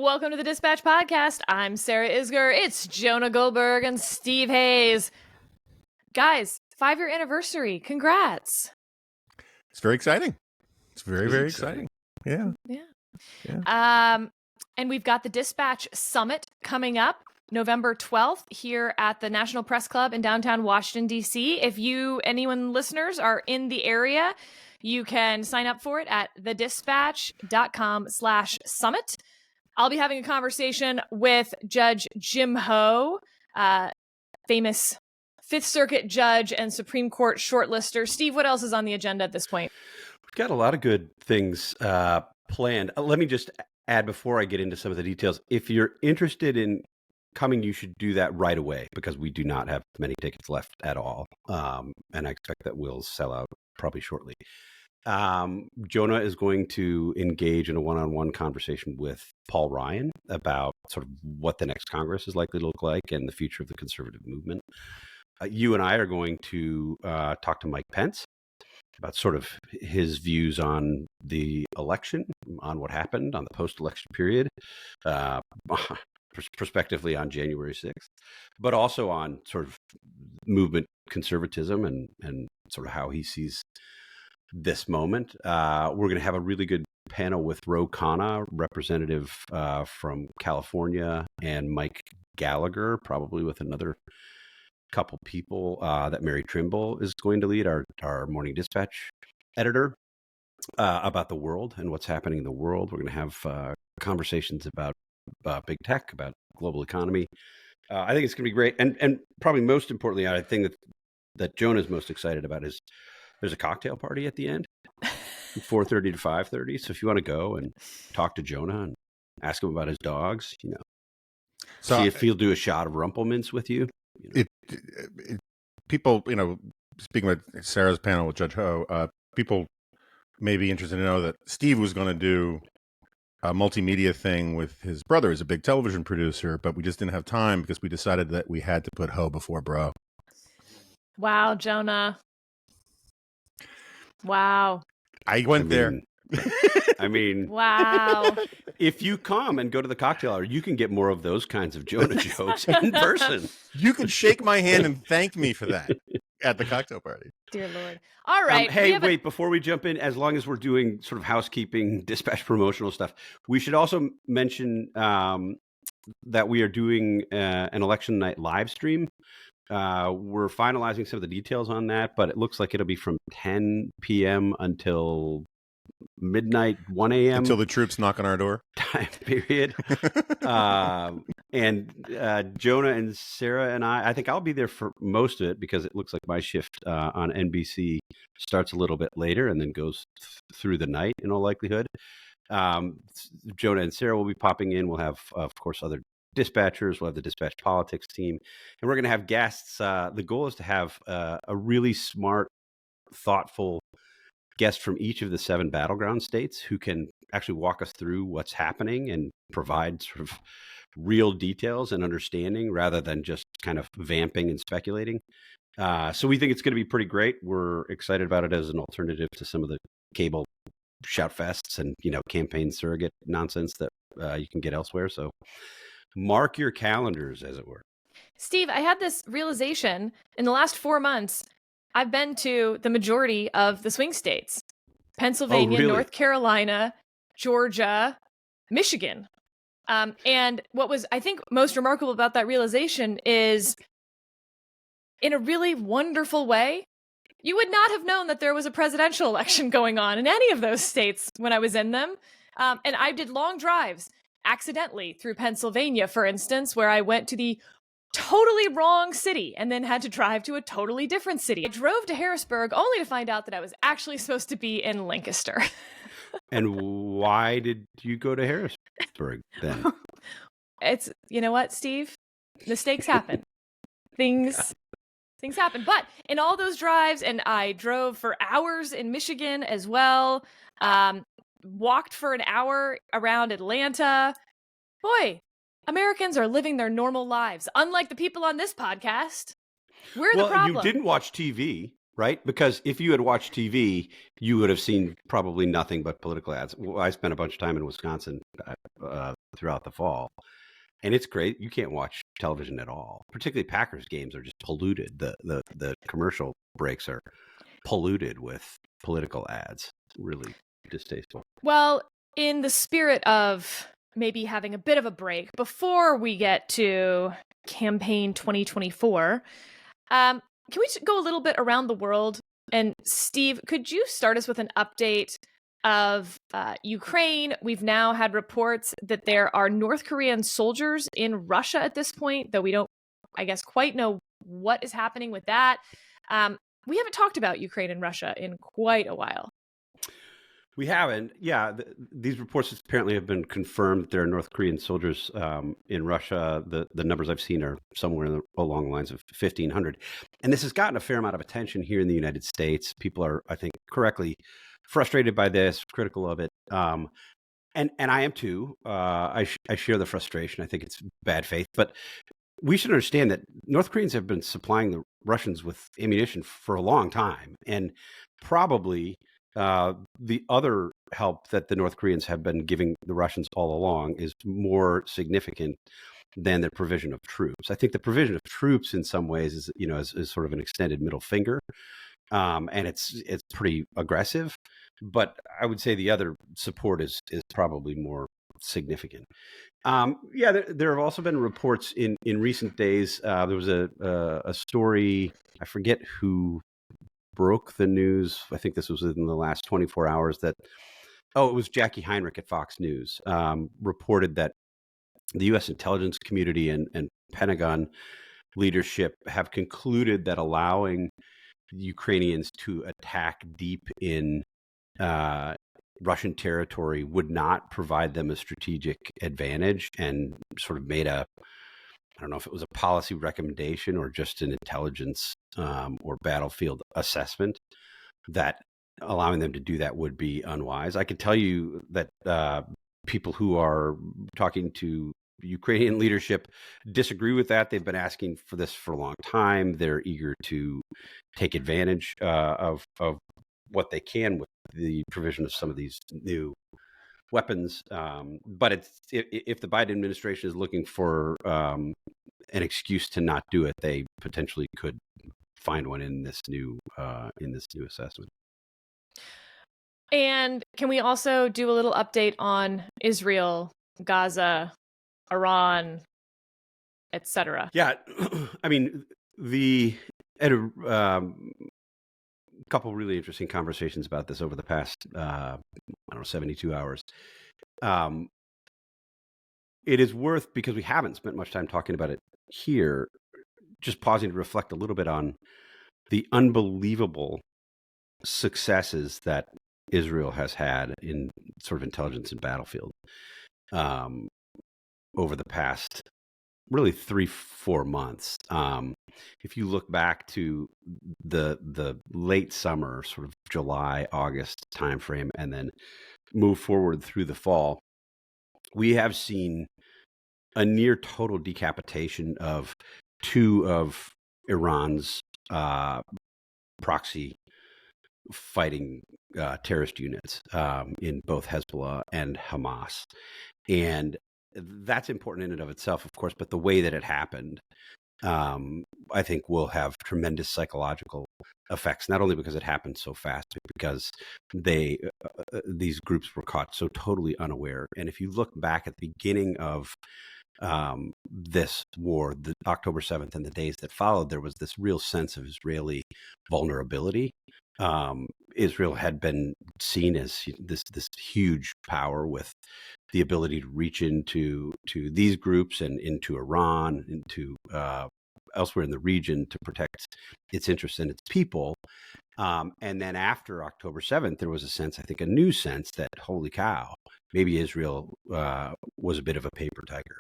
Welcome to the Dispatch Podcast. I'm Sarah Isgur. It's Jonah Goldberg and Steve Hayes. Guys, 5-year anniversary. Congrats. It's very exciting. It's very exciting. Yeah. And we've got the Dispatch Summit coming up November 12th here at the National Press Club in downtown Washington, D.C. If anyone listeners are in the area, you can sign up for it at thedispatch.com/summit. I'll be having a conversation with Judge Jim Ho, famous Fifth Circuit judge and Supreme Court shortlister. Steve, what else is on the agenda at this point? We've got a lot of good things planned. Let me just add before I get into some of the details. If you're interested in coming, you should do that right away because we do not have many tickets left at all. And I expect that will sell out probably shortly. Jonah is going to engage in a one-on-one conversation with Paul Ryan about sort of what the next Congress is likely to look like and the future of the conservative movement. You and I are going to talk to Mike Pence about sort of his views on the election, on what happened, on the post-election period, prospectively on January 6th, but also on sort of movement conservatism and sort of how he sees this moment. We're going to have a really good panel with Ro Khanna, representative from California, and Mike Gallagher, probably with another couple people that Mary Trimble is going to lead, our Morning Dispatch editor, about the world and what's happening in the world. We're going to have conversations about big tech, about global economy. I think it's going to be great. And probably most importantly, I think that Jonah's most excited about is there's a cocktail party at the end, 4:30 to 5:30. So if you want to go and talk to Jonah and ask him about his dogs, so see if he'll do a shot of Rumpelmints with you. People, speaking about Sarah's panel with Judge Ho, people may be interested to know that Steve was going to do a multimedia thing with his brother. He's a big television producer, but we just didn't have time because we decided that we had to put Ho before bro. Wow, Jonah. Wow. I went there. Wow. If you come and go to the cocktail hour, you can get more of those kinds of Jonah jokes in person. You can shake my hand and thank me for that at the cocktail party. Dear Lord. All right. Hey, before we jump in, as long as we're doing sort of housekeeping, Dispatch promotional stuff, we should also mention that we are doing an election night live stream. We're finalizing some of the details on that, but it looks like it'll be from 10 p.m. until midnight, 1 a.m. Until the troops knock on our door. Time period. And Jonah and Sarah and I think I'll be there for most of it because it looks like my shift on NBC starts a little bit later and then goes through the night in all likelihood. Jonah and Sarah will be popping in. We'll have, of course, other dispatchers. We'll have the Dispatch Politics team, and we're going to have guests. The goal is to have a really smart, thoughtful guest from each of the 7 battleground states who can actually walk us through what's happening and provide sort of real details and understanding rather than just kind of vamping and speculating. So we think it's going to be pretty great. We're excited about it as an alternative to some of the cable shout fests and, campaign surrogate nonsense that you can get elsewhere. So mark your calendars, as it were. Steve, I had this realization in the last 4 months. I've been to the majority of the swing states: Pennsylvania, really? North Carolina, Georgia, Michigan. And what was, I think, most remarkable about that realization is, in a really wonderful way, you would not have known that there was a presidential election going on in any of those states when I was in them. And I did long drives accidentally through Pennsylvania, for instance, where I went to the totally wrong city and then had to drive to a totally different city. I drove to Harrisburg only to find out that I was actually supposed to be in Lancaster. And why did you go to Harrisburg then? It's, you know what, Steve? Mistakes happen. Things happen. But in all those drives, and I drove for hours in Michigan as well, walked for an hour around Atlanta. Boy, Americans are living their normal lives, unlike the people on this podcast. We're the problem. You didn't watch TV. right? Because if you had watched TV, you would have seen probably nothing but political ads. Well, I spent a bunch of time in Wisconsin throughout the fall, and it's great. You can't watch television at all. Particularly Packers games are just polluted. The commercial breaks are polluted with political ads. Really distasteful. Well, in the spirit of maybe having a bit of a break before we get to campaign 2024, can we go a little bit around the world? And Steve, could you start us with an update of Ukraine? We've now had reports that there are North Korean soldiers in Russia at this point, though we don't, I guess, quite know what is happening with that. We haven't talked about Ukraine and Russia in quite a while. We haven't. Yeah, these reports apparently have been confirmed that there are North Korean soldiers in Russia. The numbers I've seen are somewhere along the lines of 1,500. And this has gotten a fair amount of attention here in the United States. People are, I think, correctly frustrated by this, critical of it. And I am too. I share the frustration. I think it's bad faith. But we should understand that North Koreans have been supplying the Russians with ammunition for a long time. And probably the other help that the North Koreans have been giving the Russians all along is more significant than the provision of troops. I think the provision of troops in some ways is sort of an extended middle finger. And it's pretty aggressive, but I would say the other support is probably more significant. There have also been reports in recent days. There was a story, I forget who broke the news. I think this was in the last 24 hours it was Jackie Heinrich at Fox News, reported that the U.S. intelligence community and Pentagon leadership have concluded that allowing Ukrainians to attack deep in Russian territory would not provide them a strategic advantage, and sort of made I don't know if it was a policy recommendation or just an intelligence or battlefield assessment that allowing them to do that would be unwise. I can tell you that people who are talking to Ukrainian leadership disagree with that. They've been asking for this for a long time. They're eager to take advantage of what they can with the provision of some of these new weapons. But if the Biden administration is looking for an excuse to not do it, they potentially could find one in this new assessment. And can we also do a little update on Israel, Gaza, Iran, etc.? Yeah, I mean, had a couple really interesting conversations about this over the past 72 hours. It is worth, because we haven't spent much time talking about it here, just pausing to reflect a little bit on the unbelievable successes that Israel has had in sort of intelligence and battlefield over the past really 3-4 months. If you look back to the late summer, sort of July, August timeframe, and then move forward through the fall, we have seen a near total decapitation of two of Iran's proxy fighting terrorist units in both Hezbollah and Hamas. And that's important in and of itself, of course, but the way that it happened, I think will have tremendous psychological effects, not only because it happened so fast, but because these groups were caught so totally unaware. And if you look back at the beginning of this war, the October 7th and the days that followed, there was this real sense of Israeli vulnerability. Israel had been seen as this huge power with the ability to reach into these groups and into Iran, into elsewhere in the region to protect its interests and its people. And then after October 7th, there was a new sense that, holy cow, maybe Israel was a bit of a paper tiger.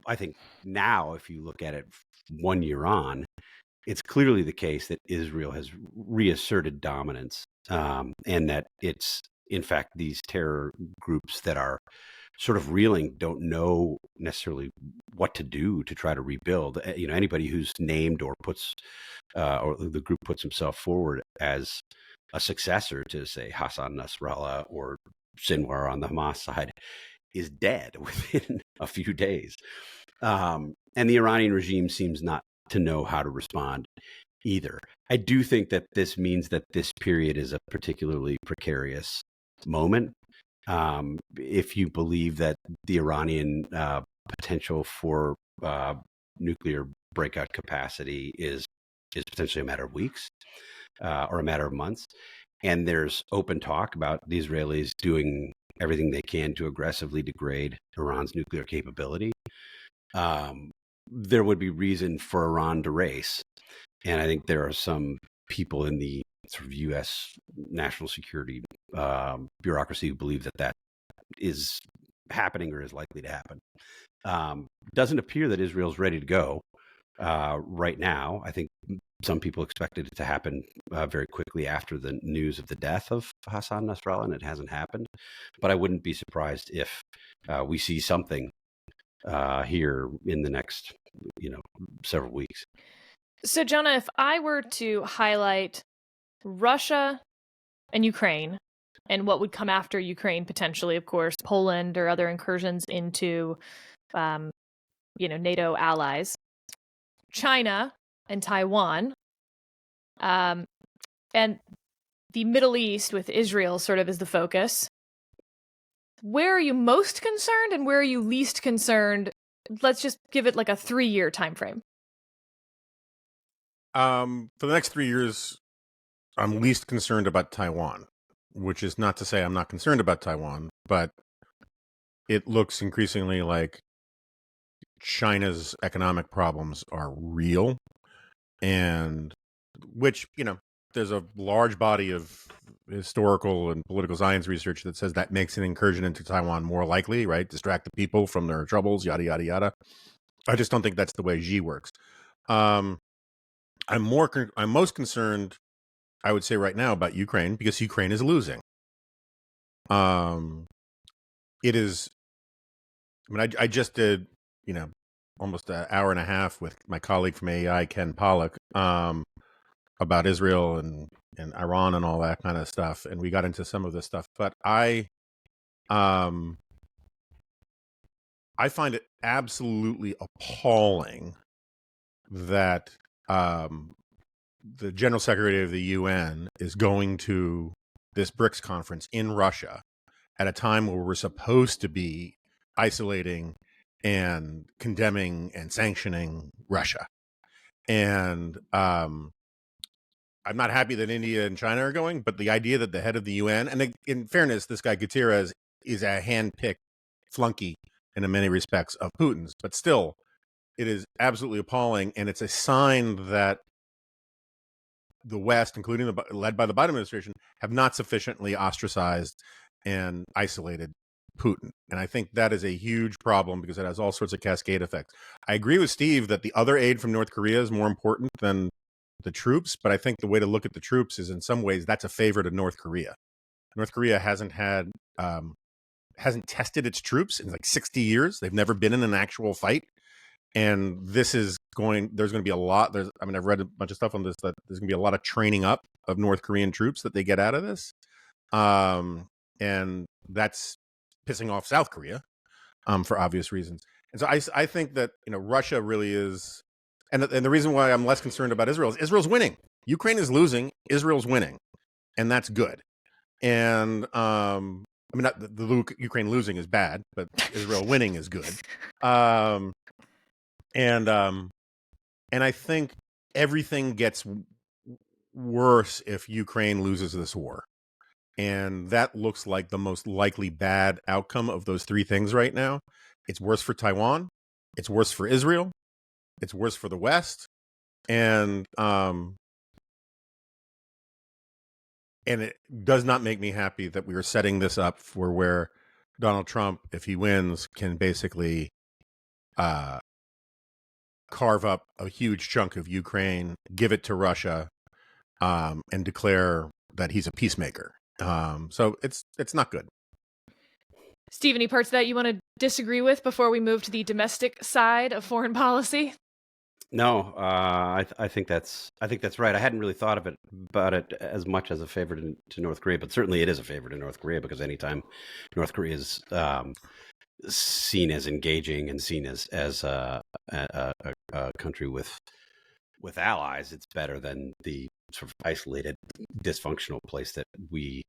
I think now, if you look at it 1 year on, it's clearly the case that Israel has reasserted dominance, and that it's, in fact, these terror groups that are sort of reeling, don't know necessarily what to do to try to rebuild. Anybody who's named or puts or the group puts himself forward as a successor to, say, Hassan Nasrallah or Sinwar on the Hamas side is dead within a few days. And the Iranian regime seems not to know how to respond either. I do think that this means that this period is a particularly precarious moment. If you believe that the Iranian potential for nuclear breakout capacity is potentially a matter of weeks or a matter of months, and there's open talk about the Israelis doing everything they can to aggressively degrade Iran's nuclear capability, there would be reason for Iran to race. And I think there are some people in the sort of U.S. national security bureaucracy who believe that that is happening or is likely to happen. Doesn't appear that Israel's ready to go right now. I think some people expected it to happen very quickly after the news of the death of Hassan Nasrallah, and it hasn't happened. But I wouldn't be surprised if we see something here in the next, several weeks. So, Jonah, if I were to highlight Russia and Ukraine and what would come after Ukraine, potentially, of course, Poland or other incursions into, NATO allies, China and Taiwan, and the Middle East with Israel sort of as the focus, where are you most concerned and where are you least concerned? Let's just give it like a 3-year time frame. For the next 3 years, I'm least concerned about Taiwan, which is not to say I'm not concerned about Taiwan, but it looks increasingly like China's economic problems are real, and which, there's a large body of historical and political science research that says that makes an incursion into Taiwan more likely, right? Distract the people from their troubles, yada, yada, yada. I just don't think that's the way Xi works. I'm most concerned, I would say right now, about Ukraine, because Ukraine is losing. It is, I just did, almost an hour and a half with my colleague from AEI, Ken Pollack, about Israel and Iran and all that kind of stuff. And we got into some of this stuff, but I find it absolutely appalling that the General Secretary of the UN is going to this BRICS conference in Russia at a time where we're supposed to be isolating and condemning and sanctioning Russia. And I'm not happy that India and China are going, but the idea that the head of the UN, and in fairness, this guy Gutierrez is a hand-picked flunky in many respects of Putin's, but still, it is absolutely appalling, and it's a sign that the West, including led by the Biden administration, have not sufficiently ostracized and isolated Putin. And I think that is a huge problem because it has all sorts of cascade effects. I agree with Steve that the other aid from North Korea is more important than the troops, but I think the way to look at the troops is in some ways that's a favor to North Korea. North Korea hasn't tested its troops in like 60 years. They've never been in an actual fight. And there's going to be a lot. I've read a bunch of stuff on this, that there's going to be a lot of training up of North Korean troops that they get out of this. And that's pissing off South Korea for obvious reasons. And so I think that, Russia really is, and the reason why I'm less concerned about Israel is Israel's winning. Ukraine is losing, Israel's winning, and that's good. And not the Ukraine losing is bad, but Israel winning is good. And I think everything gets worse if Ukraine loses this war. And that looks like the most likely bad outcome of those three things right now. It's worse for Taiwan. It's worse for Israel. It's worse for the West. And it does not make me happy that we are setting this up for where Donald Trump, if he wins, can basically carve up a huge chunk of Ukraine, give it to Russia, and declare that he's a peacemaker. So it's not good. Steve, any parts of that you want to disagree with before we move to the domestic side of foreign policy? No, I think that's right. I hadn't really thought about it as much as a favor to North Korea, but certainly it is a favor to North Korea, because anytime North Korea is seen as engaging and seen as a country with allies, it's better than the sort of isolated, dysfunctional place that we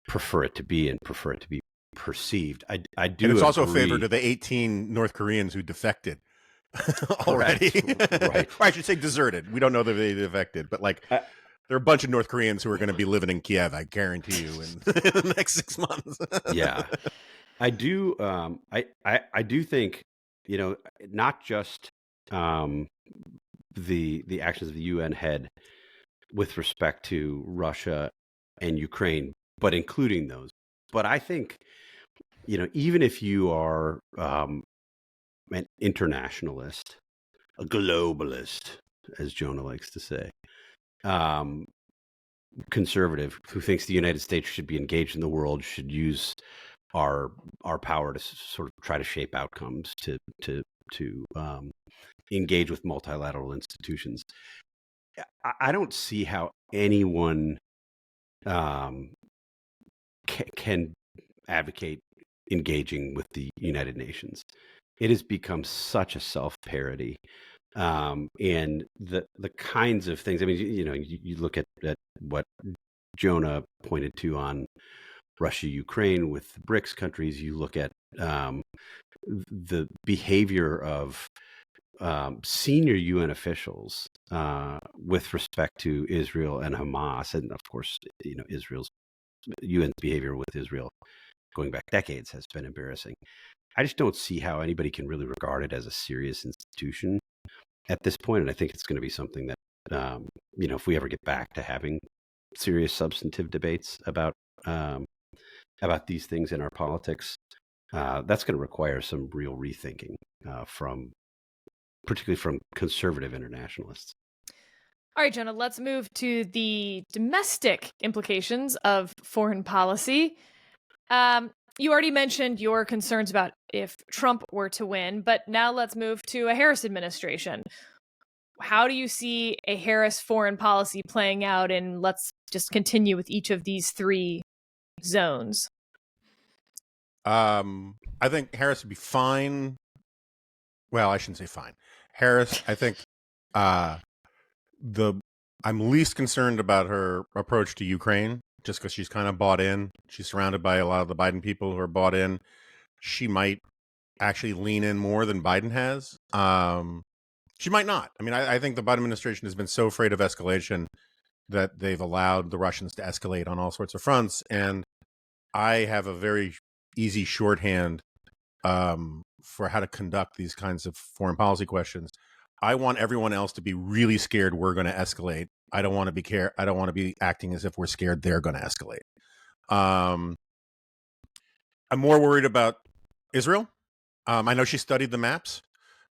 prefer it to be and prefer it to be perceived. I do. And it's also a agree. favor to the 18 North Koreans who defected already. Right. Or I should say deserted. We don't know that they defected, but like there are a bunch of North Koreans who are going to be living in Kiev, I guarantee you, in the next 6 months. Yeah. I do. I do think, not just the actions of the UN head with respect to Russia and Ukraine, but including those. But I think, even if you are an internationalist, a globalist, as Jonah likes to say, conservative who thinks the United States should be engaged in the world, should use our power to sort of try to shape outcomes, to engage with multilateral institutions. I don't see how anyone can advocate engaging with the United Nations. It has become such a self-parody, and the kinds of things. I mean, you look at what Jonah pointed to on Russia, Ukraine with the BRICS countries. You look at the behavior of senior UN officials with respect to Israel and Hamas, and of course, Israel's UN's behavior with Israel going back decades has been embarrassing. I just don't see how anybody can really regard it as a serious institution at this point, and I think it's going to be something that if we ever get back to having serious substantive debates about these things in our politics, that's going to require some real rethinking particularly from conservative internationalists. All right, Jonah, let's move to the domestic implications of foreign policy. You already mentioned your concerns about if Trump were to win, but now let's move to a Harris administration. How do you see a Harris foreign policy playing out? And let's just continue with each of these three zones. I think Harris would be fine. Well, I shouldn't say fine. Harris, I think I'm least concerned about her approach to Ukraine, just because she's kind of bought in. She's surrounded by a lot of the Biden people who are bought in. She might actually lean in more than Biden has. She might not. I mean, I think the Biden administration has been so afraid of escalation that they've allowed the Russians to escalate on all sorts of fronts. And I have a very easy shorthand for how to conduct these kinds of foreign policy questions. I want everyone else to be really scared we're going to escalate. I don't want to be acting as if we're scared they're going to escalate. I'm more worried about Israel. I know she studied the maps,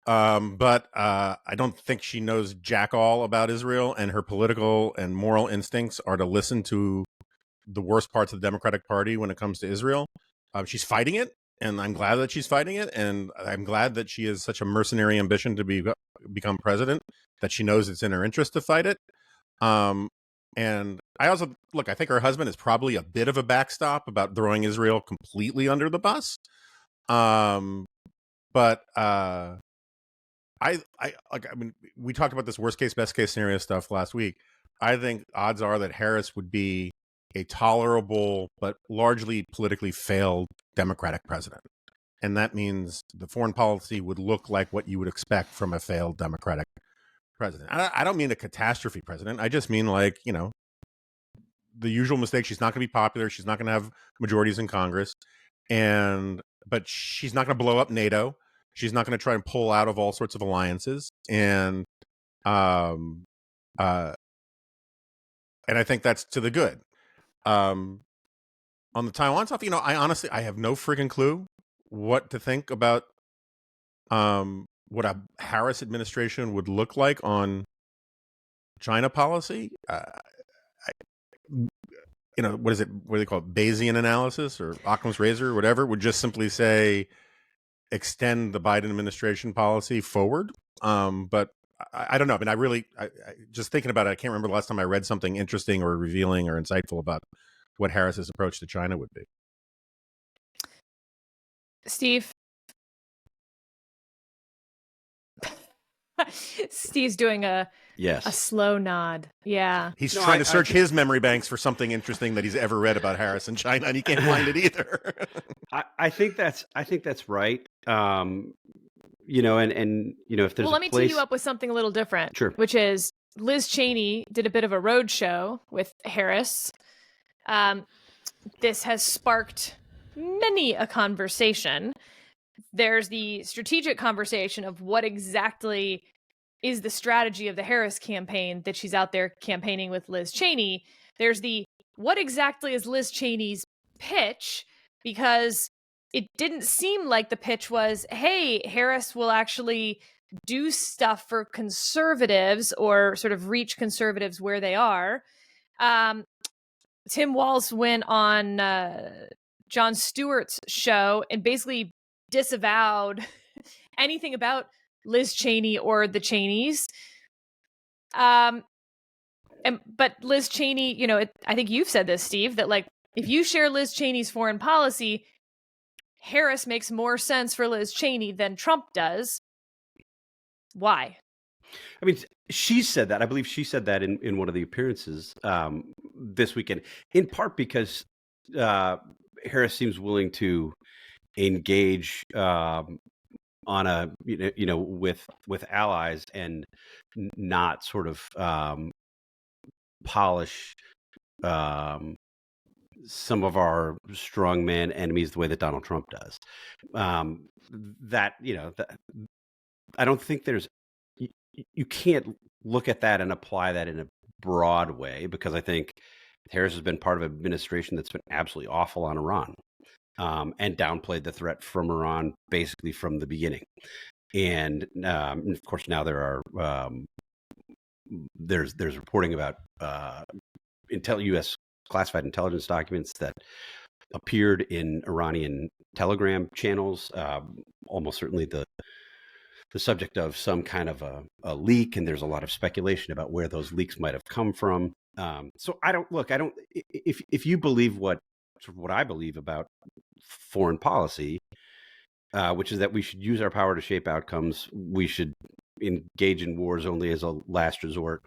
but I don't think she knows jack all about Israel, and her political and moral instincts are to listen to the worst parts of the Democratic Party when it comes to Israel. She's fighting it, and I'm glad that she's fighting it, and I'm glad that she has such a mercenary ambition to become president that she knows it's in her interest to fight it. And I also I think her husband is probably a bit of a backstop about throwing Israel completely under the bus. But I mean, we talked about this worst case, best case scenario stuff last week. I think odds are that Harris would be a tolerable but largely politically failed Democratic president. And that means the foreign policy would look like what you would expect from a failed Democratic president. I don't mean a catastrophe president. I just mean the usual mistake. She's not going to be popular. She's not going to have majorities in Congress. But she's not going to blow up NATO. She's not going to try and pull out of all sorts of alliances. And I think that's to the good. On the Taiwan stuff, I have no freaking clue what to think about what a Harris administration would look like on China policy. what is it? What do they call it? Bayesian analysis or Occam's razor or whatever would just simply say extend the Biden administration policy forward. But I don't know. I mean, I just thinking about it, I can't remember the last time I read something interesting or revealing or insightful about what Harris's approach to China would be. Steve? Steve's doing a slow nod. Yeah. He's trying to search his memory banks for something interesting that he's ever read about Harris and China, and he can't find it either. I think that's right. And if there's let me tee you up with something a little different. Sure. Which is Liz Cheney did a bit of a road show with Harris. This has sparked many a conversation. There's the strategic conversation of what exactly is the strategy of the Harris campaign that she's out there campaigning with Liz Cheney. There's the what exactly is Liz Cheney's pitch, because it didn't seem like the pitch was, hey, Harris will actually do stuff for conservatives or sort of reach conservatives where they are. Tim Walz went on Jon Stewart's show and basically disavowed anything about Liz Cheney or the Cheneys. But Liz Cheney, I think you've said this, Steve, that like if you share Liz Cheney's foreign policy, Harris makes more sense for Liz Cheney than Trump does. Why? I mean, she said that. I believe she said that in one of the appearances this weekend, in part because Harris seems willing to engage on a with allies and not sort of polish some of our strongman enemies the way that Donald Trump does. I don't think you can't look at that and apply that in a broad way, because I think Harris has been part of an administration that's been absolutely awful on Iran. And downplayed the threat from Iran basically from the beginning. And of course, now there's reporting about U.S. classified intelligence documents that appeared in Iranian Telegram channels, almost certainly the subject of some kind of a leak, and there's a lot of speculation about where those leaks might have come from. So if you believe what I believe about foreign policy, which is that we should use our power to shape outcomes, we should engage in wars only as a last resort,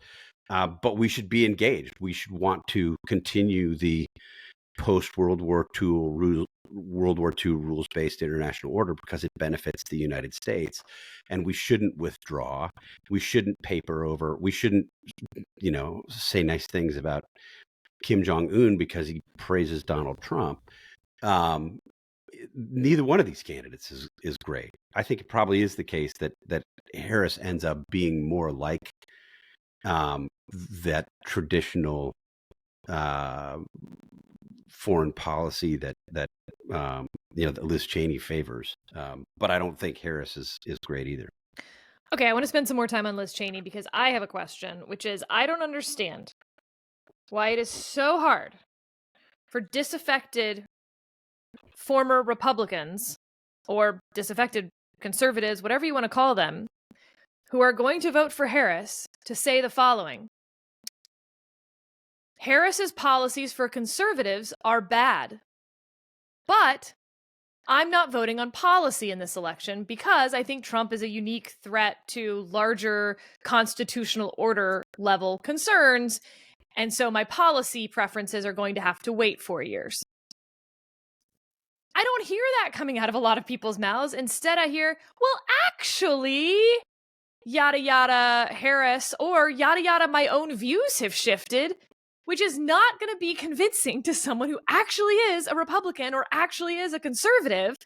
but we should be engaged. We should want to continue the post-World War II rules-based international order because it benefits the United States, and we shouldn't withdraw. We shouldn't paper over. We shouldn't, say nice things about Kim Jong-un because he praises Donald Trump. Neither one of these candidates is great. I think it probably is the case that Harris ends up being more like that traditional foreign policy that Liz Cheney favors. But I don't think Harris is great either. Okay, I want to spend some more time on Liz Cheney because I have a question, which is I don't understand why it is so hard for disaffected former Republicans or disaffected conservatives, whatever you want to call them, who are going to vote for Harris to say the following. Harris's policies for conservatives are bad, but I'm not voting on policy in this election because I think Trump is a unique threat to larger constitutional order level concerns, and so my policy preferences are going to have to wait 4 years. I don't hear that coming out of a lot of people's mouths. Instead, I hear, well, actually, yada yada Harris, or yada yada my own views have shifted, which is not going to be convincing to someone who actually is a Republican or actually is a conservative.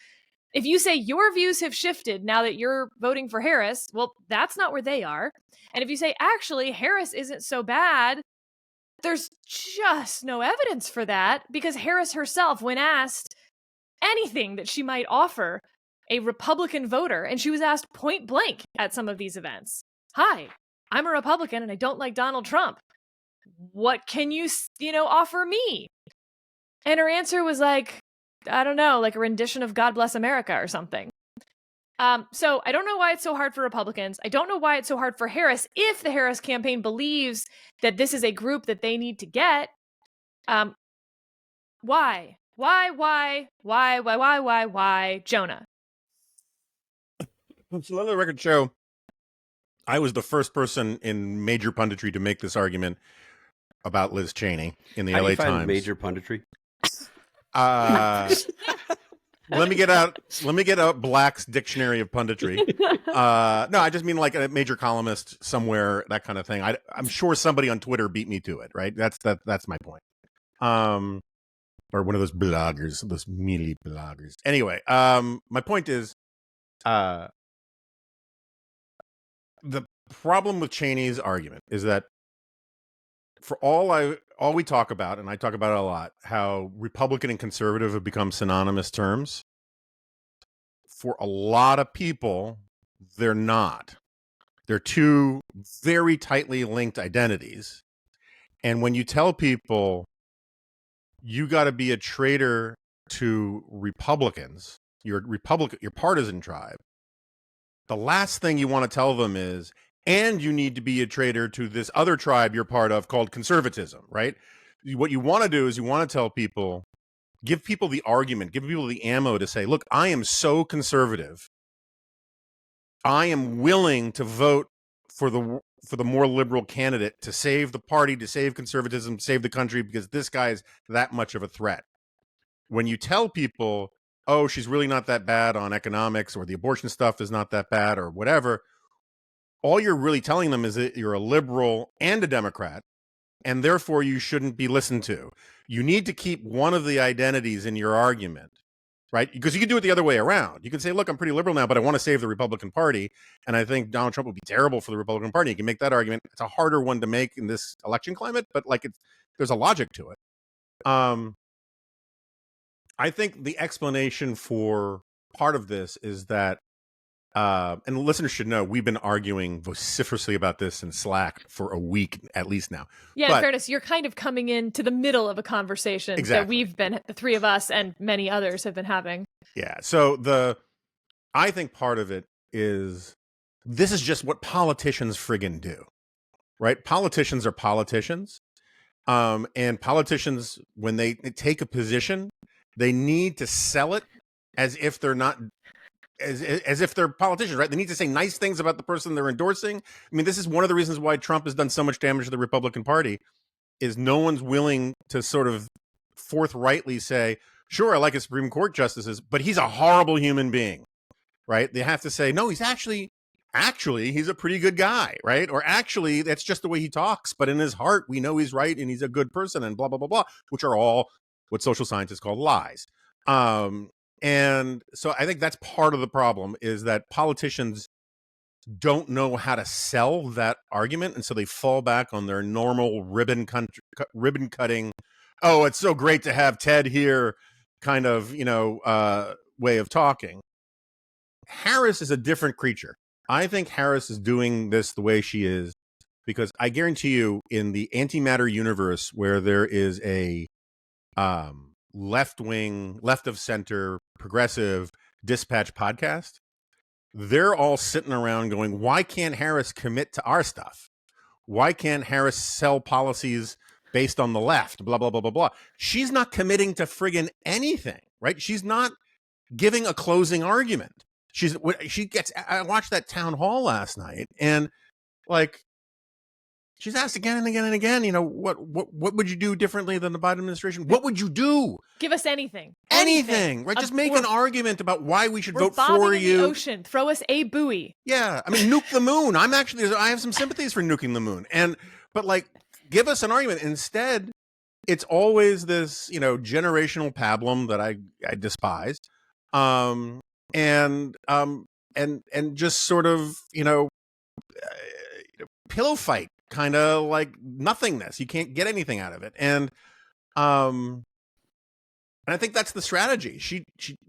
If you say your views have shifted now that you're voting for Harris, well, that's not where they are. And if you say, actually, Harris isn't so bad, there's just no evidence for that, because Harris herself, when asked anything that she might offer a Republican voter, and she was asked point blank at some of these events, hi, I'm a Republican and I don't like Donald Trump. what can you offer me? And her answer was like, I don't know, like a rendition of God Bless America or something. So I don't know why it's so hard for Republicans. I don't know why it's so hard for Harris if the Harris campaign believes that this is a group that they need to get. Why? Why? Jonah. So let the record show, I was the first person in major punditry to make this argument about Liz Cheney in the How do LA you find Times. major punditry? Let me get out Black's Dictionary of Punditry. No, I just mean like a major columnist somewhere, that kind of thing. I'm sure somebody on Twitter beat me to it, right? That's my point. Or one of those bloggers, those mealy bloggers. Anyway, my point is, the problem with Cheney's argument is that for all we talk about, and I talk about it a lot, how Republican and conservative have become synonymous terms. For a lot of people, they're not. They're two very tightly linked identities. And when you tell people you got to be a traitor to Republicans, your partisan tribe, the last thing you want to tell them is, and you need to be a traitor to this other tribe you're part of called conservatism, right? What you want to do is you want to tell people, give people the argument, give people the ammo to say, look, I am so conservative. I am willing to vote for the more liberal candidate to save the party, to save conservatism, to save the country, because this guy is that much of a threat. When you tell people, oh, she's really not that bad on economics, or the abortion stuff is not that bad, or whatever, all you're really telling them is that you're a liberal and a Democrat, and therefore you shouldn't be listened to. You need to keep one of the identities in your argument, right? Because you can do it the other way around. You can say, look, I'm pretty liberal now, but I want to save the Republican Party, and I think Donald Trump would be terrible for the Republican Party. You can make that argument. It's a harder one to make in this election climate, but there's a logic to it. I think the explanation for part of this is that, and listeners should know, we've been arguing vociferously about this in Slack for a week at least now. Yeah, in fairness, you're kind of coming into the middle of a conversation that the three of us and many others have been having. Yeah, so I think part of it is, this is just what politicians friggin' do, right? Politicians are politicians. And politicians, when they take a position, they need to sell it as if they're not, as if they're politicians, right? They need to say nice things about the person they're endorsing. I mean, this is one of the reasons why Trump has done so much damage to the Republican Party, is no one's willing to sort of forthrightly say, sure, I like his Supreme Court justices, but he's a horrible human being, right? They have to say, no, he's actually, he's a pretty good guy, right? Or actually, that's just the way he talks, but in his heart, we know he's right and he's a good person, and blah, blah, blah, blah, which are all what social scientists call lies. And so I think that's part of the problem, is that politicians don't know how to sell that argument. And so they fall back on their normal ribbon cutting. Oh, it's so great to have Ted here kind of, way of talking. Harris is a different creature. I think Harris is doing this the way she is because I guarantee you, in the antimatter universe where there is a left-wing, left-of-center, progressive dispatch podcast, they're all sitting around going, why can't Harris commit to our stuff? Why can't Harris sell policies based on the left? Blah, blah, blah, blah, blah. She's not committing to friggin' anything, right? She's not giving a closing argument. I watched that town hall last night, and like, she's asked again and again and again, what would you do differently than the Biden administration? What would you do? Give us anything. Anything, right? Just make an argument about why we should vote for you. In the ocean. Throw us a buoy. Yeah, I mean, nuke the moon. I have some sympathies for nuking the moon, but like, give us an argument. Instead, it's always this, generational pablum that I despise, and just sort of, pillow fight, kind of like nothingness. You can't get anything out of it, and I think that's the strategy.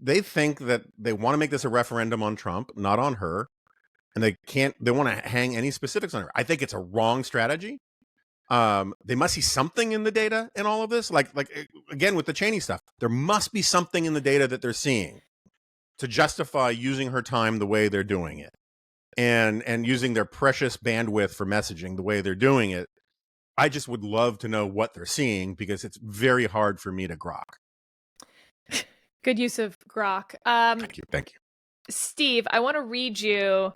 They think that they want to make this a referendum on Trump, not on her, and they want to hang any specifics on her. I think it's a wrong strategy. They must see something in the data in all of this. Like again with the Cheney stuff, there must be something in the data that they're seeing to justify using her time the way they're doing it, and using their precious bandwidth for messaging the way they're doing it. I just would love to know what they're seeing, because it's very hard for me to grok. Good use of grok. Thank you. Steve, I want to read you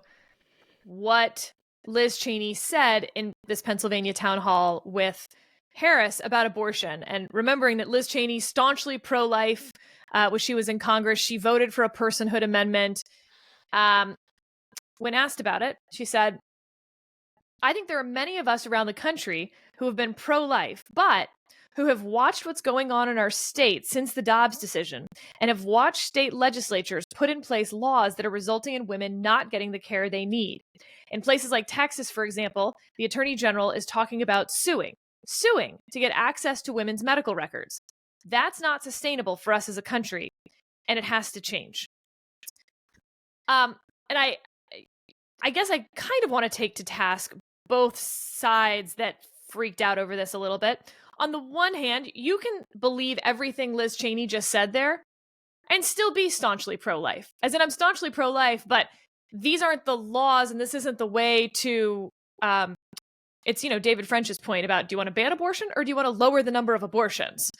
what Liz Cheney said in this Pennsylvania town hall with Harris about abortion. And remembering that Liz Cheney, staunchly pro-life, when she was in Congress, she voted for a personhood amendment. When asked about it, she said, "I think there are many of us around the country who have been pro-life, but who have watched what's going on in our state since the Dobbs decision and have watched state legislatures put in place laws that are resulting in women not getting the care they need. In places like Texas, for example, the Attorney General is talking about suing to get access to women's medical records. That's not sustainable for us as a country, and it has to change." And I guess I kind of want to take to task both sides that freaked out over this a little bit. On the one hand, you can believe everything Liz Cheney just said there and still be staunchly pro-life. As in, I'm staunchly pro-life, but these aren't the laws and this isn't the way to, it's, David French's point about, do you want to ban abortion or do you want to lower the number of abortions?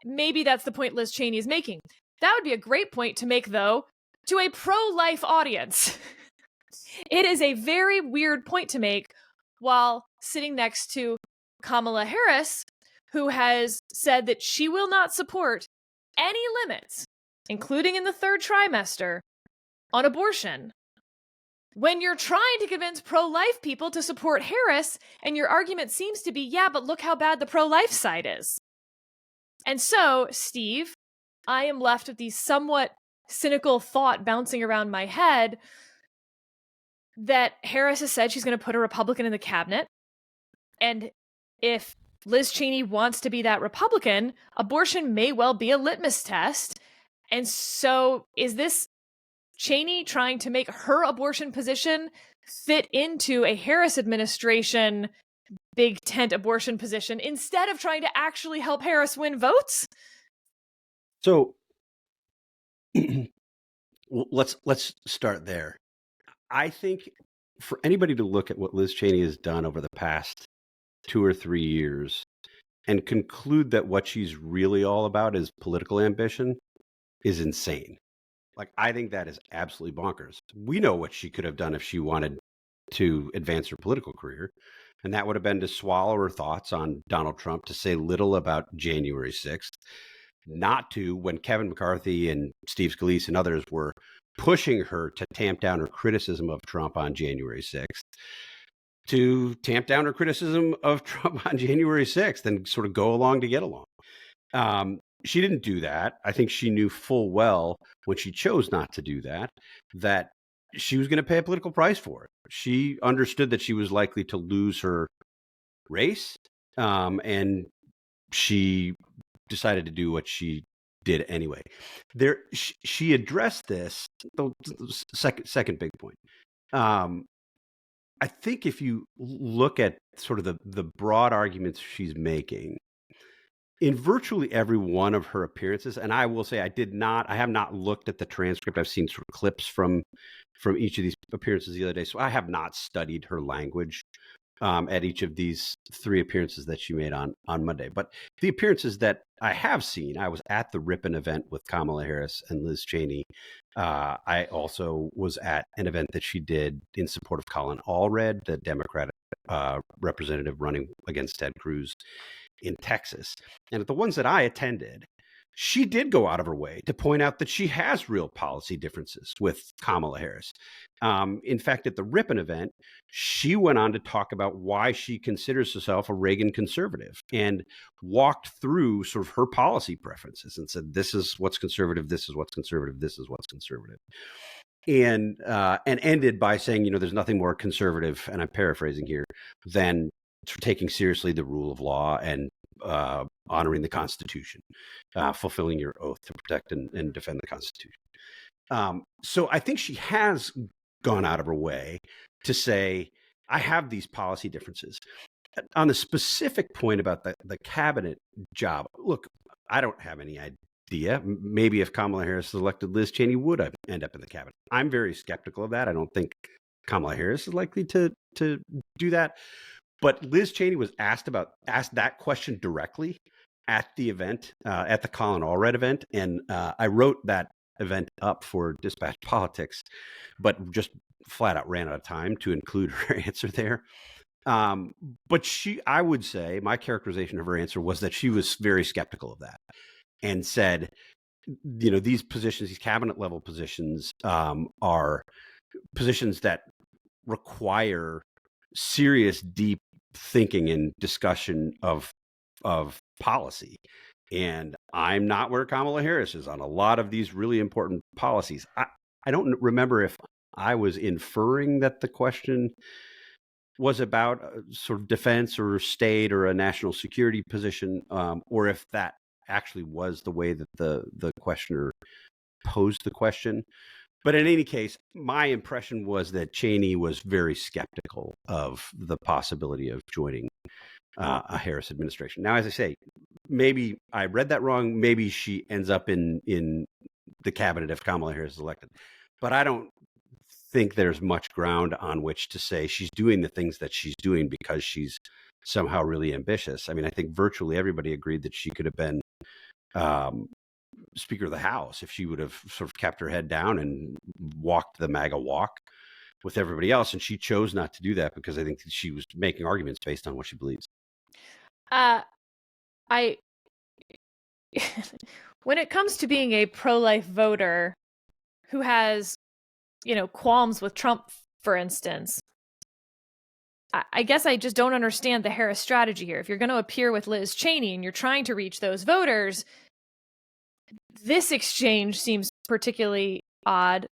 Maybe that's the point Liz Cheney is making. That would be a great point to make, though, to a pro-life audience. It is a very weird point to make while sitting next to Kamala Harris, who has said that she will not support any limits, including in the third trimester, on abortion. When you're trying to convince pro-life people to support Harris, and your argument seems to be, yeah, but look how bad the pro-life side is. And so, Steve, I am left with the somewhat cynical thought bouncing around my head that Harris has said she's going to put a Republican in the cabinet. And if Liz Cheney wants to be that Republican, abortion may well be a litmus test. And so is this Cheney trying to make her abortion position fit into a Harris administration big tent abortion position instead of trying to actually help Harris win votes? So let's start there. I think for anybody to look at what Liz Cheney has done over the past 2 or 3 years and conclude that what she's really all about is political ambition is insane. Like, I think that is absolutely bonkers. We know what she could have done if she wanted to advance her political career, and that would have been to swallow her thoughts on Donald Trump, to say little about January 6th, not to, when Kevin McCarthy and Steve Scalise and others were pushing her to tamp down her criticism of Trump on January 6th, to tamp down her criticism of Trump on January 6th and sort of go along to get along. She didn't do that. I think she knew full well when she chose not to do that, that she was going to pay a political price for it. She understood that she was likely to lose her race, and she decided to do what she did anyway. She addressed this. The second big point. I think if you look at sort of the broad arguments she's making, in virtually every one of her appearances, and I will say I have not looked at the transcript. I've seen sort of clips from each of these appearances the other day, so I have not studied her language at each of these 3 appearances that she made on Monday. But the appearances that I have seen, I was at the Ripon event with Kamala Harris and Liz Cheney. I also was at an event that she did in support of Colin Allred, the Democratic representative running against Ted Cruz in Texas. And at the ones that I attended, she did go out of her way to point out that she has real policy differences with Kamala Harris. In fact, at the Ripon event, she went on to talk about why she considers herself a Reagan conservative and walked through sort of her policy preferences and said, this is what's conservative, this is what's conservative, this is what's conservative. And ended by saying, there's nothing more conservative, and I'm paraphrasing here, than taking seriously the rule of law and honoring the Constitution, fulfilling your oath to protect and defend the Constitution. So I think she has gone out of her way to say, I have these policy differences. on the specific point about the cabinet job, look, I don't have any idea. Maybe if Kamala Harris is elected, Liz Cheney would end up in the cabinet. I'm very skeptical of that. I don't think Kamala Harris is likely to do that. But Liz Cheney was asked that question directly at the event, at the Colin Allred event. And I wrote that event up for Dispatch Politics, but just flat out ran out of time to include her answer there. But I would say my characterization of her answer was that she was very skeptical of that and said, these positions, these cabinet level positions, are positions that require serious, deep thinking and discussion of policy. And I'm not where Kamala Harris is on a lot of these really important policies. I don't remember if I was inferring that the question was about sort of defense or state or a national security position, or if that actually was the way that the questioner posed the question. But in any case, my impression was that Cheney was very skeptical of the possibility of joining a Harris administration. Now, as I say, maybe I read that wrong. Maybe she ends up in the cabinet if Kamala Harris is elected. But I don't think there's much ground on which to say she's doing the things that she's doing because she's somehow really ambitious. I mean, I think virtually everybody agreed that she could have been Speaker of the House if she would have sort of kept her head down and walked the MAGA walk with everybody else. And she chose not to do that because I think she was making arguments based on what she believes. When it comes to being a pro-life voter who has, qualms with Trump, for instance, I guess I just don't understand the Harris strategy here. If you're going to appear with Liz Cheney and you're trying to reach those voters, this exchange seems particularly odd.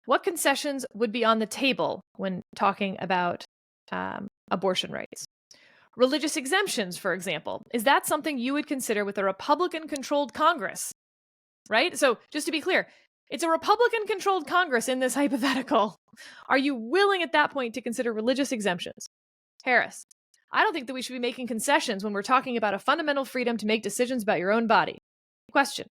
What concessions would be on the table when talking about abortion rights? Religious exemptions, for example. Is that something you would consider with a Republican-controlled Congress? Right? So just to be clear, it's a Republican-controlled Congress in this hypothetical. Are you willing at that point to consider religious exemptions? Harris, I don't think that we should be making concessions when we're talking about a fundamental freedom to make decisions about your own body. Question.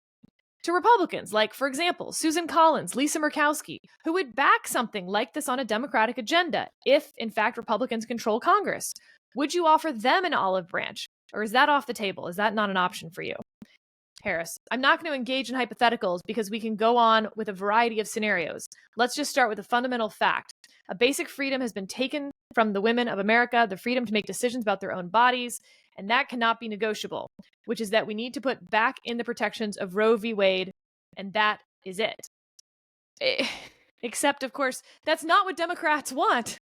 To Republicans, like, for example, Susan Collins, Lisa Murkowski, who would back something like this on a Democratic agenda if, in fact, Republicans control Congress, would you offer them an olive branch? Or is that off the table? Is that not an option for you? Harris, I'm not going to engage in hypotheticals because we can go on with a variety of scenarios. Let's just start with a fundamental fact. A basic freedom has been taken from the women of America, the freedom to make decisions about their own bodies, and that cannot be negotiable, which is that we need to put back in the protections of Roe v. Wade, and that is it. Except, of course, that's not what Democrats want.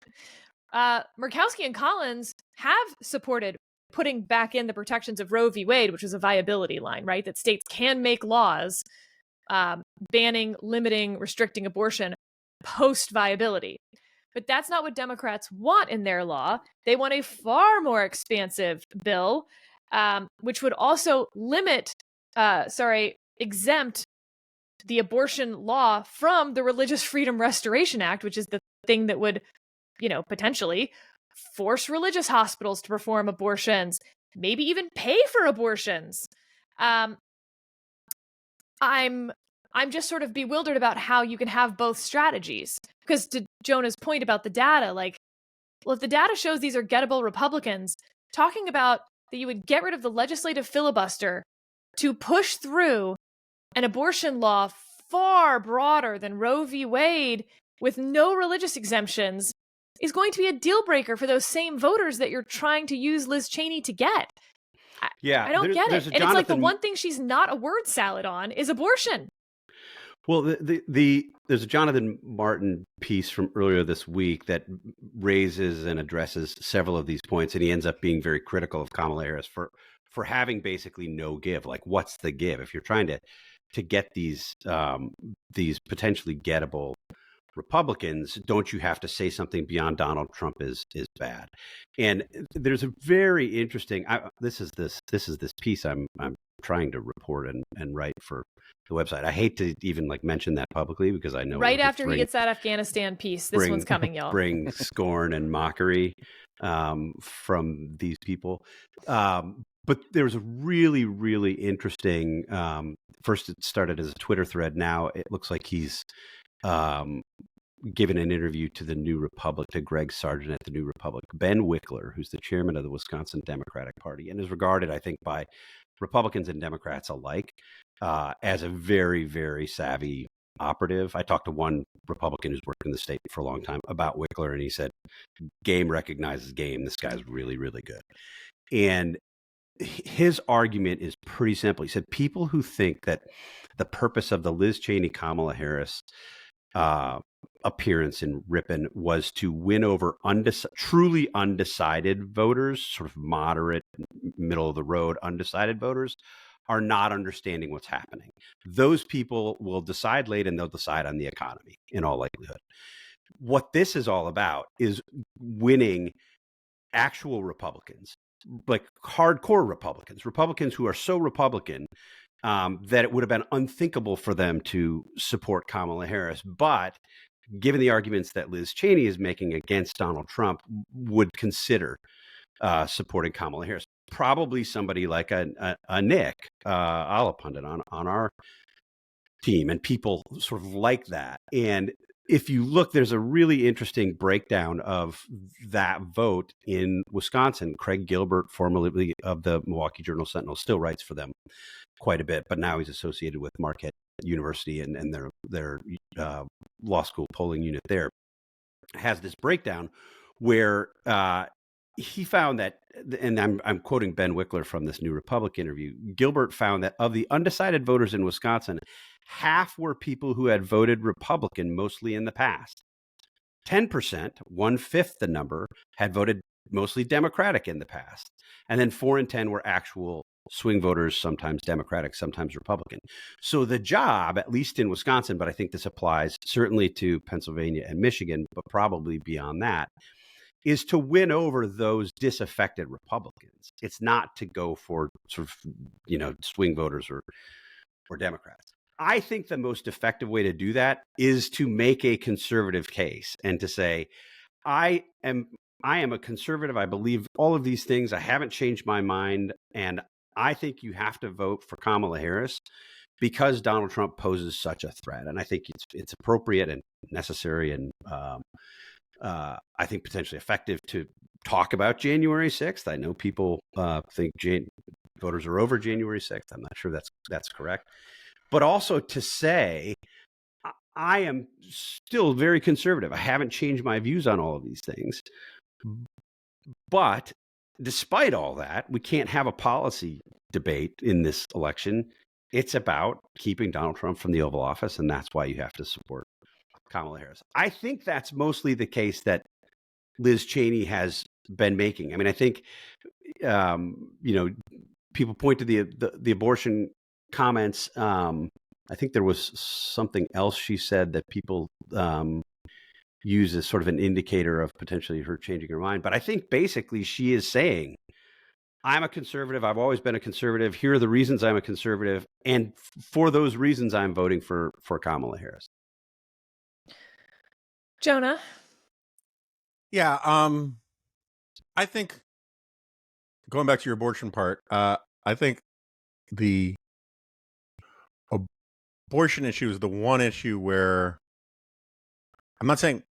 Murkowski and Collins have supported putting back in the protections of Roe v. Wade, which is a viability line, right? That states can make laws banning, limiting, restricting abortion post-viability. But that's not what Democrats want in their law. They want a far more expansive bill, which would also exempt the abortion law from the Religious Freedom Restoration Act, which is the thing that would, potentially force religious hospitals to perform abortions, maybe even pay for abortions. I'm just sort of bewildered about how you can have both strategies. Because to Jonah's point about the data, if the data shows these are gettable Republicans, talking about that you would get rid of the legislative filibuster to push through an abortion law far broader than Roe v. Wade with no religious exemptions is going to be a deal breaker for those same voters that you're trying to use Liz Cheney to get. I don't get it. And it's like the one thing she's not a word salad on is abortion. Well, there's a Jonathan Martin piece from earlier this week that raises and addresses several of these points, and he ends up being very critical of Kamala Harris for having basically no give. Like, what's the give? If you're trying to get these potentially gettable Republicans, don't you have to say something beyond Donald Trump is bad? And there's a very interesting. This is this piece I'm trying to report and write for the website. I hate to even mention that publicly because I know right after he gets that Afghanistan piece, this one's coming, y'all. Bring scorn and mockery from these people. But there's a really, really interesting. First, it started as a Twitter thread. Now it looks like he's given an interview to the New Republic, to Greg Sargent at the New Republic. Ben Wickler, who's the chairman of the Wisconsin Democratic Party, and is regarded, I think, by Republicans and Democrats alike as a very, very savvy operative. I talked to one Republican who's worked in the state for a long time about Wickler, and he said, game recognizes game. This guy's really, really good. And his argument is pretty simple. He said, people who think that the purpose of the Liz Cheney, Kamala Harris appearance in Ripon was to win over truly undecided voters, sort of moderate, middle of the road, undecided voters, are not understanding what's happening. Those people will decide late, and they'll decide on the economy in all likelihood. What this is all about is winning actual Republicans, like hardcore Republicans who are so Republican that it would have been unthinkable for them to support Kamala Harris. But given the arguments that Liz Cheney is making against Donald Trump, would consider supporting Kamala Harris. Probably somebody like a Nick Alapundit on our team, and people sort of like that. And if you look, there's a really interesting breakdown of that vote in Wisconsin. Craig Gilbert, formerly of the Milwaukee Journal-Sentinel, still writes for them quite a bit, but now he's associated with Marquette University and their law school polling unit there, has this breakdown where he found that, and I'm quoting Ben Wickler from this New Republic interview, Gilbert found that of the undecided voters in Wisconsin, half were people who had voted Republican mostly in the past. 10%, 1/5 the number, had voted mostly Democratic in the past. And then 4 in 10 were actual swing voters, sometimes Democratic, sometimes Republican. So the job, at least in Wisconsin, but I think this applies certainly to Pennsylvania and Michigan, but probably beyond that, is to win over those disaffected Republicans. It's not to go for sort of, swing voters or Democrats. I think the most effective way to do that is to make a conservative case and to say, I am a conservative. I believe all of these things. I haven't changed my mind. And I think you have to vote for Kamala Harris because Donald Trump poses such a threat. And I think it's appropriate and necessary and I think potentially effective to talk about January 6th. I know people think voters are over January 6th. I'm not sure that's correct. But also to say, I am still very conservative. I haven't changed my views on all of these things. But despite all that, we can't have a policy debate in this election. It's about keeping Donald Trump from the Oval Office, and that's why you have to support Kamala Harris. I think that's mostly the case that Liz Cheney has been making. I mean, I think, people point to the abortion comments. I think there was something else she said that people use as sort of an indicator of potentially her changing her mind. But I think basically she is saying, I'm a conservative. I've always been a conservative. Here are the reasons I'm a conservative. And for those reasons, I'm voting for Kamala Harris. Jonah? Yeah, I think, going back to your abortion part, I think the abortion issue is the one issue where I'm not saying,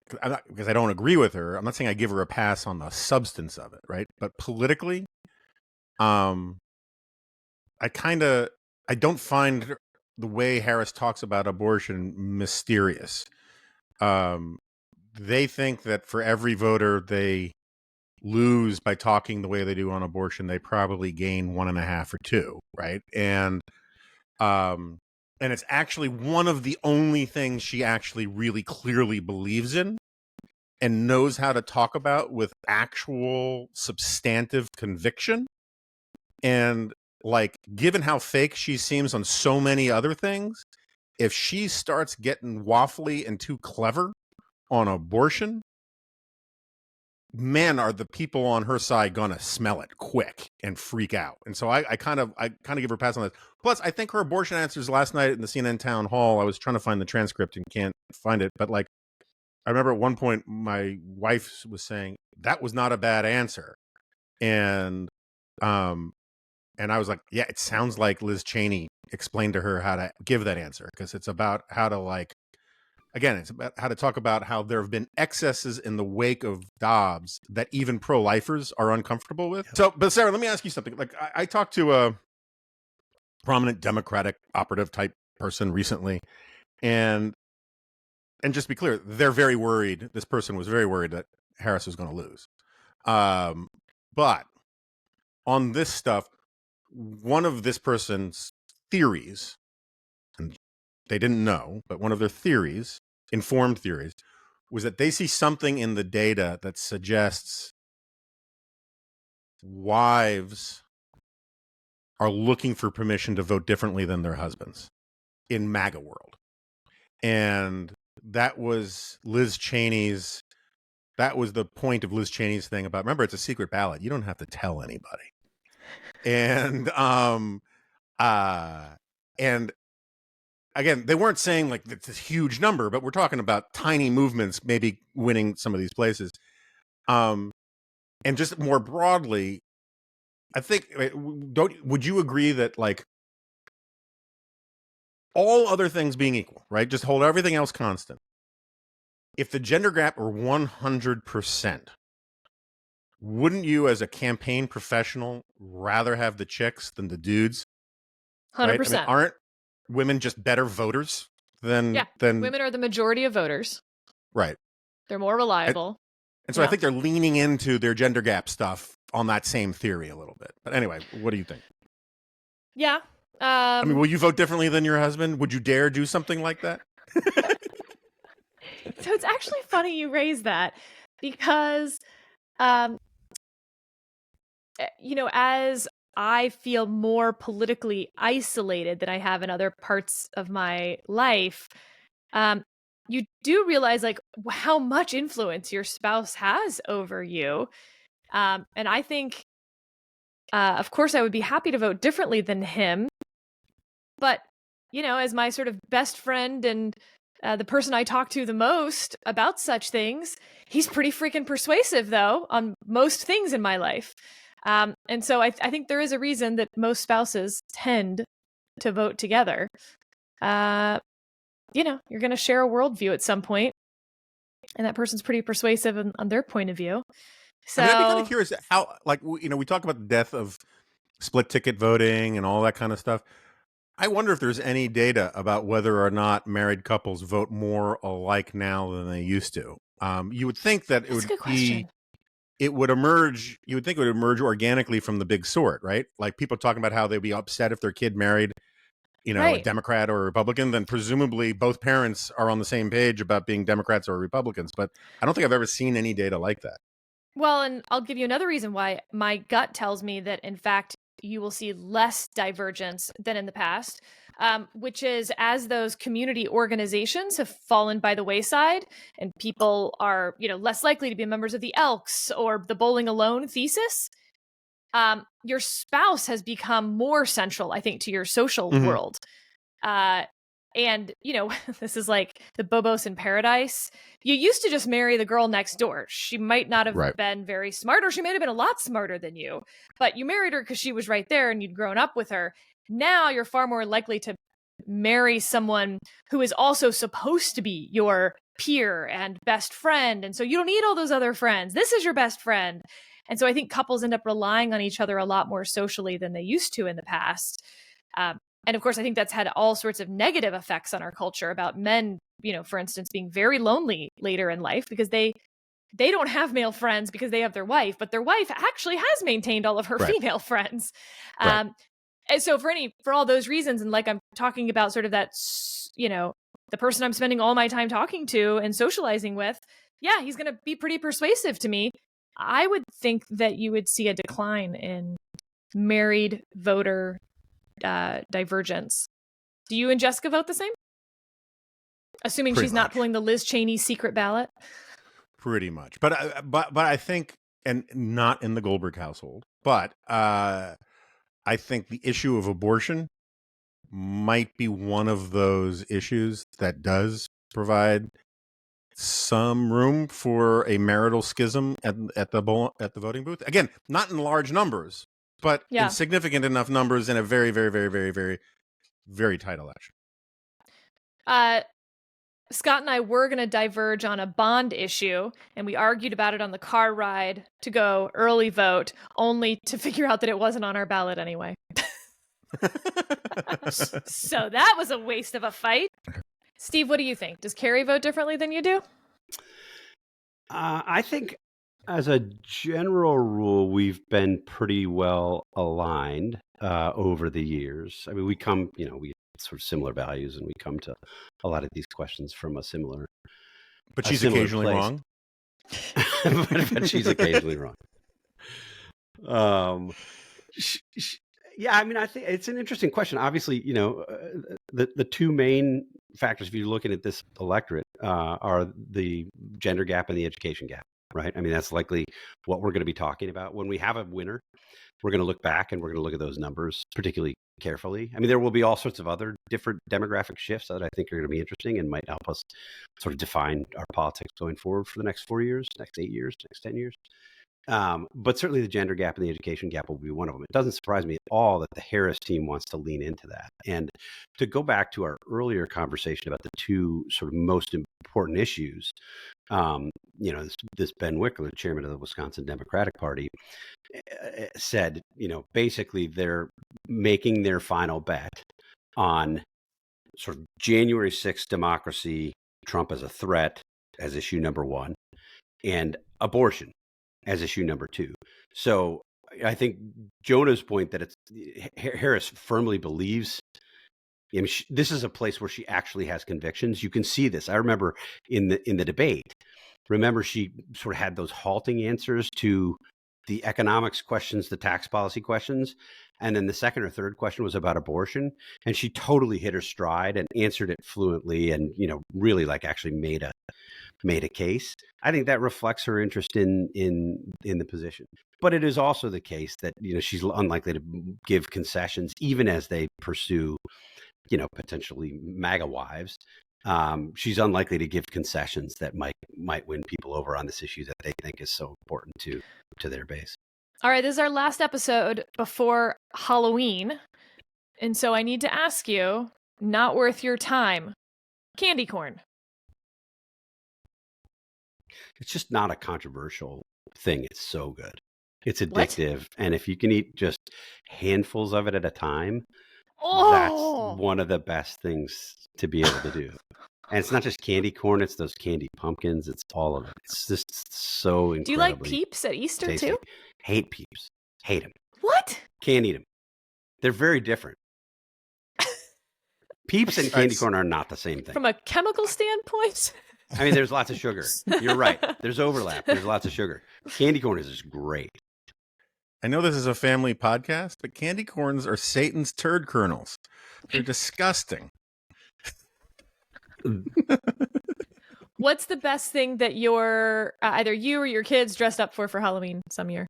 because I don't agree with her, I'm not saying I give her a pass on the substance of it, right? But politically, I don't find the way Harris talks about abortion mysterious. They think that for every voter they lose by talking the way they do on abortion, they probably gain 1.5 or 2, right? And it's actually one of the only things she actually really clearly believes in and knows how to talk about with actual substantive conviction. And like, given how fake she seems on so many other things, if she starts getting waffly and too clever on abortion, man, are the people on her side gonna smell it quick and freak out. And so I kind of give her a pass on that. Plus, I think her abortion answers last night in the CNN town hall, I was trying to find the transcript and can't find it, but like, I remember at one point my wife was saying that was not a bad answer, and I was like, yeah, it sounds like Liz Cheney explained to her how to give that answer, because it's about how to, like, again, it's about how to talk about how there have been excesses in the wake of Dobbs that even pro-lifers are uncomfortable with. So, but Sarah, let me ask you something. Like, I talked to a prominent Democratic operative type person recently, and just to be clear, they're very worried. This person was very worried that Harris was going to lose. But on this stuff, one of this person's theories, and they didn't know, but one of their theories, informed theories, was that they see something in the data that suggests wives are looking for permission to vote differently than their husbands in MAGA world. And that was Liz Cheney's, that was the point of Liz Cheney's thing about, remember, it's a secret ballot. You don't have to tell anybody. And and again, they weren't saying like it's a huge number, but we're talking about tiny movements, maybe winning some of these places. And just more broadly, I think, would you agree that, like, all other things being equal, right? Just hold everything else constant. If the gender gap were 100%, wouldn't you, as a campaign professional, rather have the chicks than the dudes? 100%. Right? I mean, aren't women just better voters than women are the majority of voters. Right. They're more reliable. And so I think they're leaning into their gender gap stuff on that same theory a little bit. But anyway, what do you think? Yeah. I mean, will you vote differently than your husband? Would you dare do something like that? So it's actually funny you raise that, because, as I feel more politically isolated than I have in other parts of my life, you do realize, like, how much influence your spouse has over you. And I think, of course, I would be happy to vote differently than him. But, as my sort of best friend and the person I talk to the most about such things, he's pretty freaking persuasive, though, on most things in my life. And so I think there is a reason that most spouses tend to vote together. You're going to share a worldview at some point, and that person's pretty persuasive on their point of view. So I mean, I'd be kind of curious how, like, we talk about the death of split ticket voting and all that kind of stuff. I wonder if there's any data about whether or not married couples vote more alike now than they used to. You would think that That's a good question. You would think it would emerge organically from the big sort, right? Like, people talking about how they'd be upset if their kid married, a Democrat or a Republican. Then presumably both parents are on the same page about being Democrats or Republicans. But I don't think I've ever seen any data like that. Well, and I'll give you another reason why. My gut tells me that, in fact, you will see less divergence than in the past, which is, as those community organizations have fallen by the wayside and people are, less likely to be members of the Elks or the Bowling Alone thesis, your spouse has become more central, I think, to your social world. And, this is like the Bobos in Paradise. You used to just marry the girl next door. She might not have been very smart, or she might have been a lot smarter than you, but you married her because she was right there and you'd grown up with her. Now you're far more likely to marry someone who is also supposed to be your peer and best friend. And so you don't need all those other friends. This is your best friend. And so I think couples end up relying on each other a lot more socially than they used to in the past. And of course, I think that's had all sorts of negative effects on our culture, about men, for instance, being very lonely later in life because they don't have male friends because they have their wife, but their wife actually has maintained all of her female friends. And so for all those reasons, and like I'm talking about sort of that, the person I'm spending all my time talking to and socializing with, yeah, he's going to be pretty persuasive to me. I would think that you would see a decline in married voter divergence. Do you and Jessica vote the same? Assuming she's not pulling the Liz Cheney secret ballot? Pretty much. But I think, and not in the Goldberg household, but I think the issue of abortion might be one of those issues that does provide some room for a marital schism at the voting booth. Again, not in large numbers, but in significant enough numbers in a very, very, very, very, very, very tight election. Scott and I were going to diverge on a bond issue, and we argued about it on the car ride to go early vote, only to figure out that it wasn't on our ballot anyway. So that was a waste of a fight. Steve, what do you think? Does Carrie vote differently than you do? I think as a general rule, we've been pretty well aligned over the years. I mean, we sort of similar values, and we come to a lot of these questions from a similar. But she's occasionally wrong. but she's occasionally wrong. Yeah, I mean, I think it's an interesting question. Obviously, the two main factors, if you're looking at this electorate, are the gender gap and the education gap, right? I mean, that's likely what we're going to be talking about. When we have a winner, we're going to look back and we're going to look at those numbers particularly carefully. I mean, there will be all sorts of other different demographic shifts that I think are going to be interesting and might help us sort of define our politics going forward for the next 4 years, next 8 years, next 10 years. But certainly the gender gap and the education gap will be one of them. It doesn't surprise me at all that the Harris team wants to lean into that. And to go back to our earlier conversation about the two sort of most important issues, this Ben Wickler, chairman of the Wisconsin Democratic Party, said, basically they're making their final bet on sort of January 6th democracy, Trump as a threat, as issue number one, and abortion as issue number two. So I think Jonah's point that Harris firmly believes, this is a place where she actually has convictions. You can see this. I remember in the debate, she sort of had those halting answers to the economics questions, the tax policy questions. And then the second or third question was about abortion. And she totally hit her stride and answered it fluently and, really actually made a case. I think that reflects her interest in the position. But it is also the case that, she's unlikely to give concessions, even as they pursue, potentially MAGA wives. She's unlikely to give concessions that might win people over on this issue that they think is so important to their base. All right, this is our last episode before Halloween. And so I need to ask you, not worth your time, candy corn. It's just not a controversial thing. It's so good. It's addictive. What? And if you can eat just handfuls of it at a time, that's one of the best things to be able to do. And it's not just candy corn, it's those candy pumpkins. It's all of it. It's just so incredible. Do you like Peeps at Easter tasty. Too? Hate Peeps. Hate them. What? Can't eat them. They're very different. Peeps and candy corn are not the same thing. From a chemical standpoint? I mean, there's lots of sugar. You're right. There's overlap. There's lots of sugar. Candy corn is just great. I know this is a family podcast, but candy corns are Satan's turd kernels. They're disgusting. What's the best thing that your either you or your kids dressed up for Halloween some year?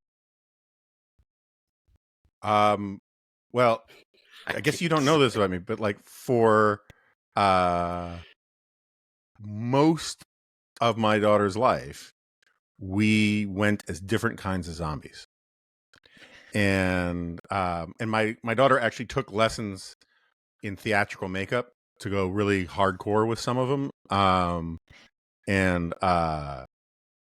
Well, I guess you don't know this about me, but for most of my daughter's life, we went as different kinds of zombies. And my daughter actually took lessons in theatrical makeup to go really hardcore with some of them.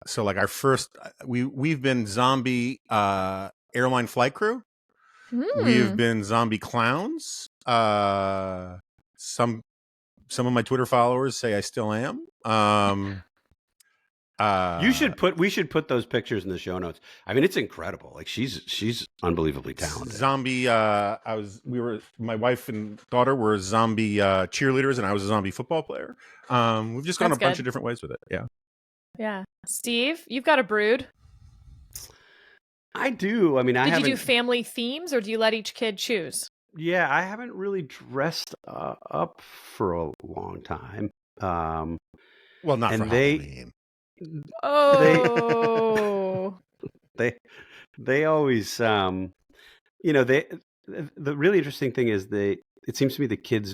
So our first, we've been zombie airline flight crew. We've been zombie clowns. Some of my Twitter followers say I still am. We should put those pictures in the show notes. I mean, it's incredible. She's unbelievably talented. Zombie. My wife and daughter were zombie cheerleaders, and I was a zombie football player. We've just gone a bunch of different ways with it. Yeah. Yeah. Steve, you've got a brood. I do. I mean, Did you do family themes, or do you let each kid choose? Yeah, I haven't really dressed up for a long time. Well, not for Halloween. They always the really interesting thing is it seems to me the kids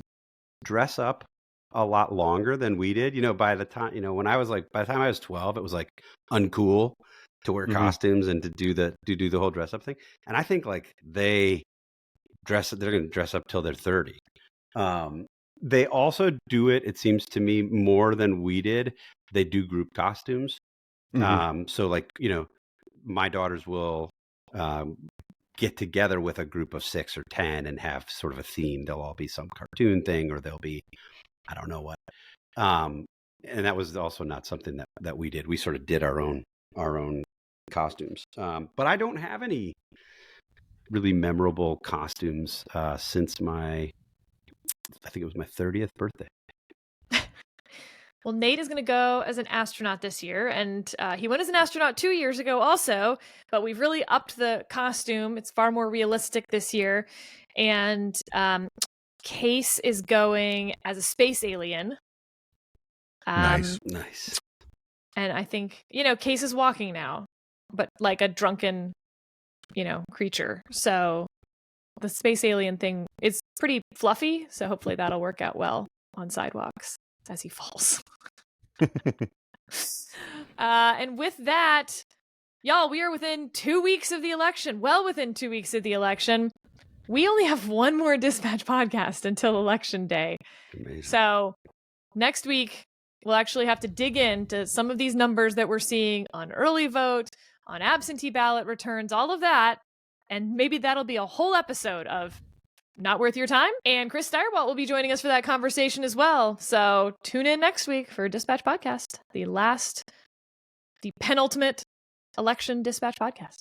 dress up a lot longer than we did. By the time by the time I was 12, it was like uncool to wear costumes and to do the whole dress up thing. And I think like they're going to dress up till they're 30. They also do it seems to me, more than we did. They do group costumes. So like, my daughters will get together with a group of 6 or 10 and have sort of a theme. They'll all be some cartoon thing, or they'll be, I don't know what. And that was also not something that we did. We sort of did our own costumes. But I don't have any really memorable costumes since I think it was my 30th birthday. Well, Nate is going to go as an astronaut this year, and he went as an astronaut 2 years ago also, but we've really upped the costume. It's far more realistic this year. And Case is going as a space alien. Nice. And I think, Case is walking now, but like a drunken, creature. So the space alien thing is pretty fluffy, so hopefully that'll work out well on sidewalks as he falls. And with that, y'all, we are within 2 weeks of the election. Well within 2 weeks of the election. We only have one more Dispatch podcast until Election Day. Amazing. So next week, we'll actually have to dig into some of these numbers that we're seeing on early vote, on absentee ballot returns, all of that. And maybe that'll be a whole episode of Not Worth Your Time. And Chris Steyerwalt will be joining us for that conversation as well. So tune in next week for Dispatch Podcast, the penultimate election Dispatch podcast.